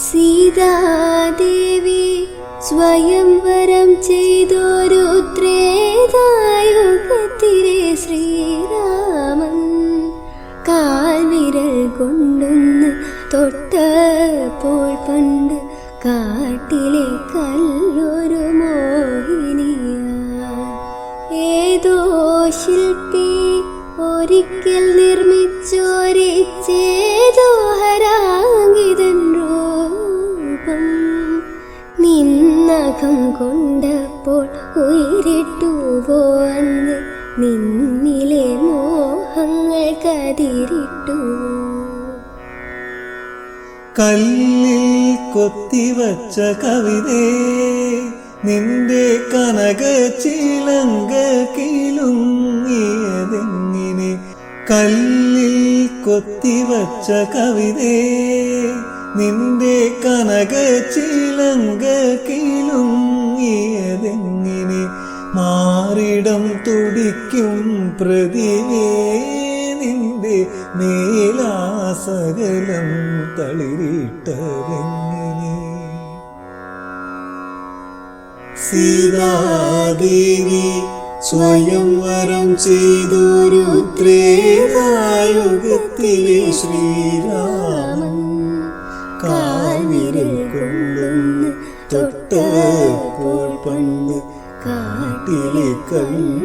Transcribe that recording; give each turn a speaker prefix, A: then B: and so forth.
A: സീതാദേവി സ്വയംവരം ചെയ്തൊരു ത്രേതായുഗത്തിലെ ശ്രീരാമൻ കാൽവിരൽ കൊണ്ടൊന്ന് തൊട്ടപ്പോൾ പണ്ട് കാട്ടിലെ കല്ലൊരു മോഹിനിയാ. ഏതോ ശില്പി ഒരിക്കൽ നിർമ്മിച്ചോരിച്ചേതോ ഹരാങ്കിതൻ രൂപം നിന്നകം കൊണ്ടപ്പോൾ ഉയരിട്ടുവോ അന്ന് നിന്നിലെ മോഹങ്ങൾ കതിരിട്ടു.
B: കല്ലിൽ കൊത്തിവച്ച കവിതേ നിന്റെ കനക ചിലങ്ക കിലുങ്ങിയതെങ്ങിനെ. കല്ലിൽ കൊത്തിവച്ച കവിതേ നിന്റെ കനക ചിലങ്ക കിലുങ്ങിയതെങ്ങിനെ. മാറിടം തുടിക്കും പ്രതിമേ നിന്റെ മേലാസകലം തളിരിട്ടതെങ്ങിനെ. സീതാദേവി സ്വയംവരം ചെയ്തൊരു ത്രേതായുഗത്തിലെ ശ്രീരാമൻ കാൽവിരൽ കൊണ്ടൊന്ന് തൊട്ടപ്പോൾ പണ്ട് കാട്ടിലെ കല്ല്